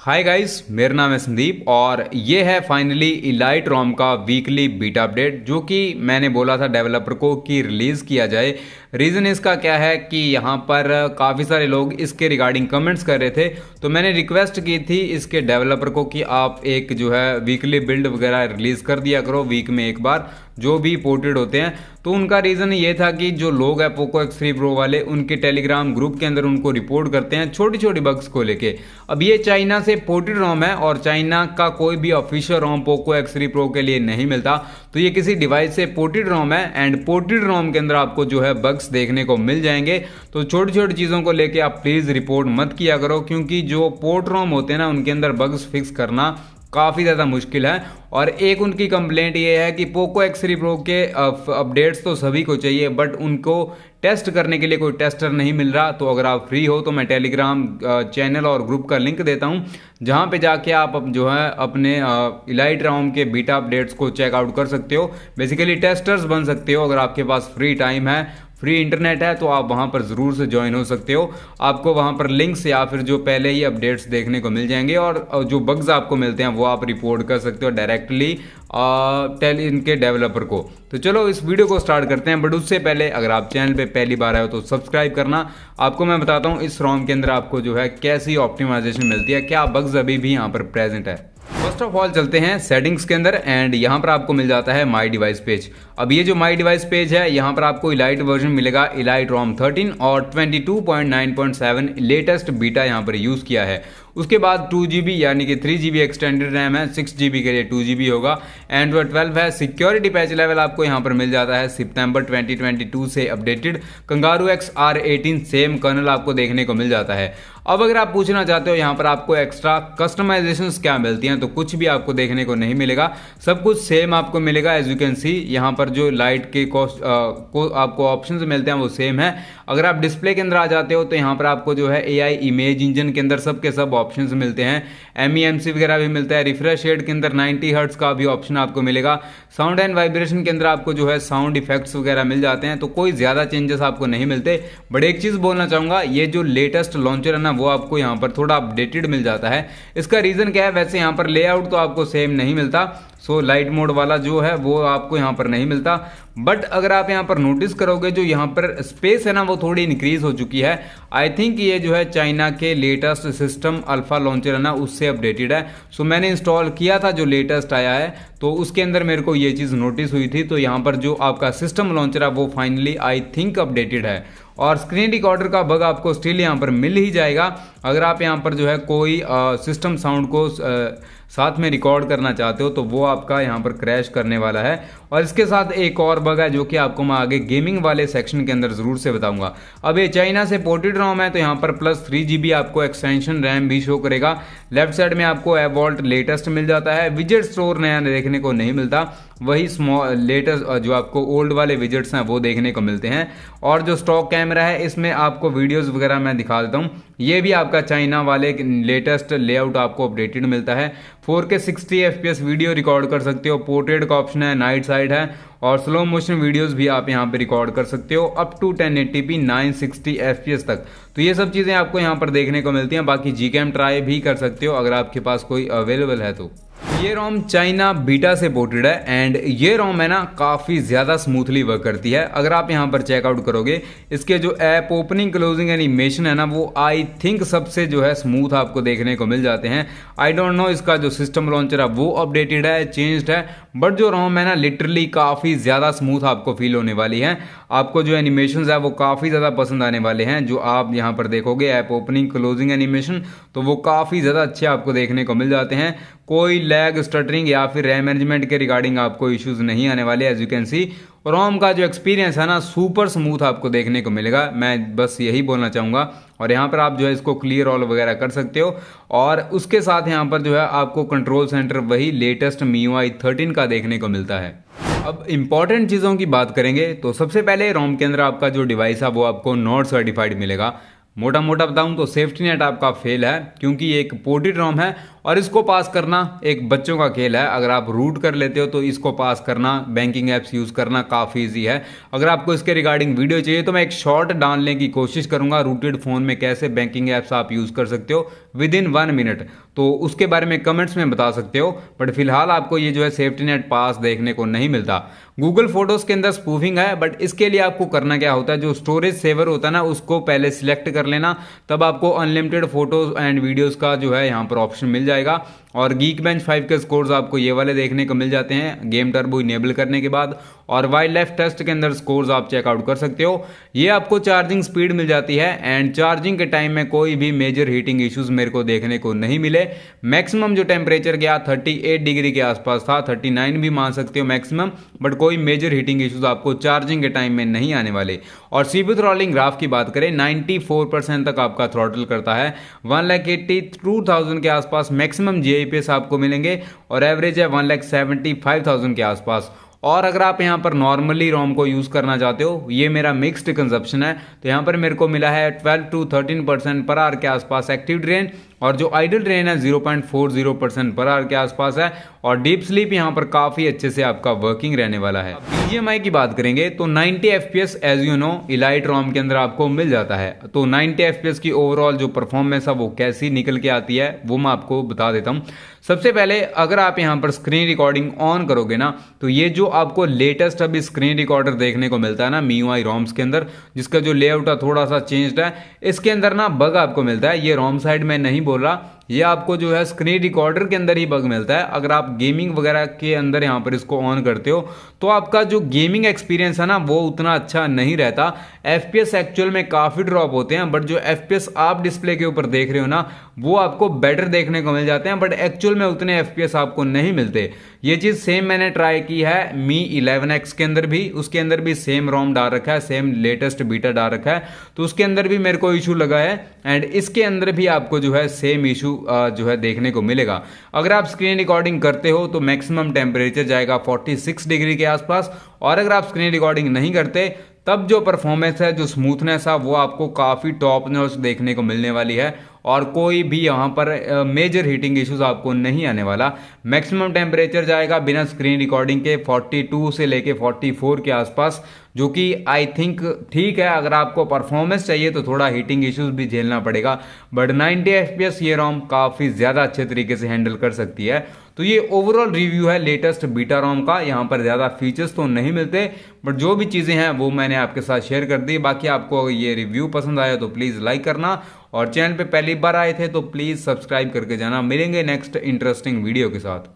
Hi guys, मेरा नाम है संदीप और ये है फाइनली इलाइट रोम का वीकली बीटा अपडेट जो कि मैंने बोला था डेवलपर को कि रिलीज़ किया जाए। रीज़न इसका क्या है कि यहाँ पर काफ़ी सारे लोग इसके रिगार्डिंग कमेंट्स कर रहे थे, तो मैंने रिक्वेस्ट की थी इसके डेवलपर को कि आप एक जो है वीकली बिल्ड वगैरह रिलीज़ कर दिया करो वीक में एक बार, जो भी पोर्टेड होते हैं। तो उनका रीज़न ये था कि जो लोग हैं पोको X3 Pro वाले, उनके टेलीग्राम ग्रुप के अंदर उनको रिपोर्ट करते हैं छोटी छोटी बग्स को लेके। अब ये चाइना से पोर्टेड रोम है और चाइना का कोई भी ऑफिशियल रोम पोको X3 Pro के लिए नहीं मिलता, तो ये किसी डिवाइस से पोर्टेड रोम है एंड पोर्टेड रोम के अंदर आपको जो है बग्स देखने को मिल जाएंगे। तो छोटी छोटी चीज़ों को लेके आप प्लीज़ रिपोर्ट मत किया करो, क्योंकि जो पोर्ट रोम होते हैं ना, उनके अंदर बग्स फिक्स करना काफ़ी ज़्यादा मुश्किल है। और एक उनकी कंप्लेंट ये है कि पोको X3 Pro के अपडेट्स तो सभी को चाहिए, बट उनको टेस्ट करने के लिए कोई टेस्टर नहीं मिल रहा। तो अगर आप फ्री हो तो मैं टेलीग्राम चैनल और ग्रुप का लिंक देता हूँ, जहाँ पे जाके आप जो है अपने इलाइट रोम के बीटा अपडेट्स को चेकआउट कर सकते हो। बेसिकली टेस्टर्स बन सकते हो। अगर आपके पास फ्री टाइम है, फ्री इंटरनेट है, तो आप वहाँ पर ज़रूर से ज्वाइन हो सकते हो। आपको वहाँ पर लिंक्स या फिर जो पहले ही अपडेट्स देखने को मिल जाएंगे और जो बग्स आपको मिलते हैं वो आप रिपोर्ट कर सकते हो डायरेक्टली इनके डेवलपर को। तो चलो इस वीडियो को स्टार्ट करते हैं, बट उससे पहले अगर आप चैनल पे पहली बार आए हो तो सब्सक्राइब करना। आपको मैं बताता हूँ इस रोम के अंदर आपको जो है कैसी ऑप्टिमाइजेशन मिलती है, क्या बग्स अभी भी यहाँ पर प्रेजेंट है। फर्स्ट ऑफ ऑल चलते हैं सेटिंग्स के अंदर एंड यहाँ पर आपको मिल जाता है माई डिवाइस पेज। अब ये जो माई डिवाइस पेज है, यहाँ पर आपको इलाइट वर्जन मिलेगा, इलाइट रोम 13 और 22.9.7 लेटेस्ट बीटा यहाँ पर यूज़ किया है। उसके बाद 2GB यानी कि 3GB एक्सटेंडेड रैम है, 6GB के लिए 2GB होगा, एंड्रॉइड 12 है। सिक्योरिटी पैच लेवल आपको यहाँ पर मिल जाता है सितंबर 2022 से updated. Kangaroo X R18 same kernel आपको देखने को मिल जाता है। अब अगर आप पूछना चाहते हो यहाँ पर आपको एक्स्ट्रा कस्टमाइजेशंस क्या मिलती हैं, तो कुछ भी आपको देखने को नहीं मिलेगा, सब कुछ सेम आपको मिलेगा। एज यू कैन सी यहाँ पर जो लाइट के कॉस्ट को आपको ऑप्शंस मिलते हैं वो सेम है। अगर आप डिस्प्ले के अंदर आ जाते हो तो यहाँ पर आपको जो है AI इमेज इंजन के अंदर सब के सब ऑप्शंस मिलते हैं। MEMC वगैरह भी मिलता है। रिफ्रेश रेट के अंदर 90 हर्ट्ज का भी ऑप्शन आपको मिलेगा। साउंड एंड वाइब्रेशन के अंदर आपको जो है साउंड इफेक्ट्स वगैरह मिल जाते हैं। तो कोई ज़्यादा चेंजेस आपको नहीं मिलते। बट एक चीज़ बोलना चाहूँगा, ये जो लेटेस्ट लॉन्चर है ना, वो आपको यहाँ पर थोड़ा अपडेटेड मिल जाता है। इसका रीज़न क्या है, वैसे यहाँ पर लेआउट तो आपको सेम नहीं मिलता। सो लाइट मोड वाला जो है वो आपको यहाँ पर नहीं मिलता। बट अगर आप यहाँ पर नोटिस करोगे, जो यहाँ पर स्पेस है ना, वो थोड़ी इंक्रीज हो चुकी है। आई थिंक ये जो है चाइना के लेटेस्ट सिस्टम अल्फा लॉन्चर है ना, उससे अपडेटेड है। सो मैंने इंस्टॉल किया था जो लेटेस्ट आया है, तो उसके अंदर मेरे को ये चीज़ नोटिस हुई थी। तो यहाँ पर जो आपका सिस्टम लॉन्चर है वो फाइनली आई थिंक अपडेटेड है। और स्क्रीन रिकॉर्डर का बग आपको स्टिल यहाँ पर मिल ही जाएगा। अगर आप यहाँ पर जो है कोई सिस्टम साउंड को साथ में रिकॉर्ड करना चाहते हो तो वो आपका यहाँ पर क्रैश करने वाला है। और इसके साथ एक और बग है जो कि आपको मैं आगे गेमिंग वाले सेक्शन के अंदर ज़रूर से बताऊंगा। अब ये चाइना से पोर्टेड रोम है, तो यहाँ पर प्लस 3GB आपको एक्सटेंशन रैम भी शो करेगा। लेफ्ट साइड में आपको एवॉल्ट लेटेस्ट मिल जाता है। विजेट स्टोर नया देखने को नहीं मिलता, वही स्मॉल लेटेस्ट जो आपको ओल्ड वाले विजेट्स हैं वो देखने को मिलते हैं। और जो स्टॉक कैमरा है, इसमें आपको वीडियोस वगैरह मैं दिखा देता हूँ। ये भी आपका चाइना वाले लेटेस्ट लेआउट आपको अपडेटेड मिलता है। 4K 60 FPS वीडियो रिकॉर्ड कर सकते हो। पोर्ट्रेट का ऑप्शन है, नाइट साइड है और स्लो मोशन वीडियोस भी आप यहाँ पे रिकॉर्ड कर सकते हो अप टू 1080p 960 FPS तक। तो ये सब चीज़ें आपको यहाँ पर देखने को मिलती हैं। बाकी Gcam ट्राई भी कर सकते हो अगर आपके पास कोई अवेलेबल है तो। ये रोम चाइना बीटा से पोर्टेड है एंड ये रोम है ना, काफ़ी ज़्यादा स्मूथली वर्क करती है। अगर आप यहाँ पर चेकआउट करोगे, इसके जो ऐप ओपनिंग क्लोजिंग एनिमेशन है ना, वो आई थिंक सबसे जो है स्मूथ आपको देखने को मिल जाते हैं। आई डोंट नो इसका जो सिस्टम लॉन्चर है वो अपडेटेड है, चेंज्ड है, बट जो रोम है ना, लिटरली काफ़ी ज़्यादा स्मूथ आपको फील होने वाली है। आपको जो एनिमेशंस है वो काफ़ी ज़्यादा पसंद आने वाले हैं। जो आप यहाँ पर देखोगे ऐप ओपनिंग क्लोजिंग एनिमेशन, तो वो काफ़ी ज़्यादा अच्छे आपको देखने को मिल जाते हैं। कोई लैग, स्टटरिंग या फिर रैम मैनेजमेंट के रिगार्डिंग आपको इश्यूज नहीं आने वाले। एज यू कैन सी रोम का जो एक्सपीरियंस है ना, सुपर स्मूथ आपको देखने को मिलेगा। मैं बस यही बोलना चाहूँगा। और यहाँ पर आप जो है इसको क्लियर ऑल वगैरह कर सकते हो। और उसके साथ यहाँ पर जो है आपको कंट्रोल सेंटर वही लेटेस्ट MIUI 13 का देखने को मिलता है। अब इंपॉर्टेंट चीज़ों की बात करेंगे तो सबसे पहले रोम के अंदर आपका जो डिवाइस है वो आपको नॉट सर्टिफाइड मिलेगा। मोटा मोटा बताऊं तो सेफ्टी नेट आपका फेल है, क्योंकि ये एक पोर्टेड रोम है और इसको पास करना एक बच्चों का खेल है। अगर आप रूट कर लेते हो तो इसको पास करना, बैंकिंग ऐप्स यूज़ करना काफ़ी ईजी है। अगर आपको इसके रिगार्डिंग वीडियो चाहिए तो मैं एक शॉर्ट डालने की कोशिश करूंगा, रूटेड फ़ोन में कैसे बैंकिंग ऐप्स आप यूज़ कर सकते हो, विद इन 1 मिनट। तो उसके बारे में कमेंट्स में बता सकते हो, बट फिलहाल आपको ये जो है सेफ्टी नेट पास देखने को नहीं मिलता। गूगल फोटोज के अंदर स्पूफिंग है, बट इसके लिए आपको करना क्या होता है, जो स्टोरेज सेवर होता है ना उसको पहले सिलेक्ट कर लेना, तब आपको अनलिमिटेड फोटोज एंड वीडियोस का जो है यहाँ पर ऑप्शन मिल जाएगा। और Geekbench 5 के स्कोर्स आपको ये वाले देखने को मिल जाते हैं गेम टर्बो इनेबल करने के बाद। और वाइल्ड लाइफ टेस्ट के अंदर स्कोर्स आप चेकआउट कर सकते हो। ये आपको चार्जिंग स्पीड मिल जाती है एंड चार्जिंग के टाइम में कोई भी मेजर हीटिंग इश्यूज मेरे को देखने को नहीं मिले। मैक्सिमम जो टेम्परेचर गया 38 डिग्री के आसपास था, 39 भी मान सकते हो मैक्सिमम, बट कोई मेजर हीटिंग इश्यूज आपको चार्जिंग के टाइम में नहीं आने वाले। और सीपीयू थ्रॉटलिंग ग्राफ की बात करें 94% तक आपका थ्रॉटल करता है। 1,82,000 के आसपास मैक्सिमम जीआईपीएस आपको मिलेंगे और एवरेज है 1,75,000 के आसपास। और अगर आप यहाँ पर नॉर्मली रोम को यूज़ करना चाहते हो, ये मेरा मिक्स्ड कंजप्शन है, तो यहाँ पर मेरे को मिला है 12 to 13% पर आवर के आसपास एक्टिव ड्रेन, और जो आइडल ड्रेन है 0.40% पर आवर के आसपास है। और डीप स्लीप यहाँ पर काफ़ी अच्छे से आपका वर्किंग रहने वाला है। बीजीएमआई की बात करेंगे तो 90 FPS as you know elite room के अंदर आपको मिल जाता है। तो 90 FPS की ओवरऑल जो परफॉर्मेंस है वो कैसी निकल के आती है वो मैं आपको बता देता हूँ। सबसे पहले अगर आप यहाँ पर स्क्रीन रिकॉर्डिंग ऑन करोगे ना, तो ये जो आपको लेटेस्ट अभी स्क्रीन रिकॉर्डर देखने को मिलता है ना MIUI रोम्स के अंदर, जिसका जो लेआउट है थोड़ा सा चेंज्ड है, इसके अंदर ना बग आपको मिलता है। ये रोम साइड में नहीं बोल रहा, ये आपको जो है स्क्रीन रिकॉर्डर के अंदर ही बग मिलता है। अगर आप गेमिंग वगैरह के अंदर यहाँ पर इसको ऑन करते हो तो आपका जो गेमिंग एक्सपीरियंस है ना वो उतना अच्छा नहीं रहता। FPS एक्चुअल में काफ़ी ड्रॉप होते हैं, बट जो FPS आप डिस्प्ले के ऊपर देख रहे हो ना वो आपको बेटर देखने को मिल जाते हैं, बट एक्चुअल में उतने FPS आपको नहीं मिलते। ये चीज़ सेम मैंने ट्राई की है Mi 11X के अंदर भी, उसके अंदर भी सेम रोम डाल रखा है, सेम लेटेस्ट बीटा डाल रखा है, तो उसके अंदर भी मेरे को इशू लगा है। एंड इसके अंदर भी आपको जो है सेम इशू जो है देखने को मिलेगा। अगर आप स्क्रीन रिकॉर्डिंग करते हो तो मैक्सिमम टेम्परेचर जाएगा 46 डिग्री के आसपास, और अगर आप स्क्रीन रिकॉर्डिंग नहीं करते तब जो परफॉर्मेंस है, जो स्मूथनेस है, वो आपको काफ़ी टॉप नॉच देखने को मिलने वाली है और कोई भी यहाँ पर मेजर हीटिंग इश्यूज आपको नहीं आने वाला। मैक्सिमम टेम्परेचर जाएगा बिना स्क्रीन रिकॉर्डिंग के 42 से लेके 44 के आसपास, जो कि आई थिंक ठीक है। अगर आपको परफॉर्मेंस चाहिए तो थोड़ा हीटिंग इश्यूज भी झेलना पड़ेगा, बट 90 FPS ये रोम काफ़ी ज़्यादा अच्छे तरीके से हैंडल कर सकती है। तो ये ओवरऑल रिव्यू है लेटेस्ट बीटा रोम का। यहाँ पर ज़्यादा फीचर्स तो नहीं मिलते, बट जो भी चीज़ें हैं वो मैंने आपके साथ शेयर कर दी। बाकी आपको ये रिव्यू पसंद आया तो प्लीज़ लाइक करना, और चैनल पे पहली बार आए थे तो प्लीज़ सब्सक्राइब करके जाना। मिलेंगे नेक्स्ट इंटरेस्टिंग वीडियो के साथ।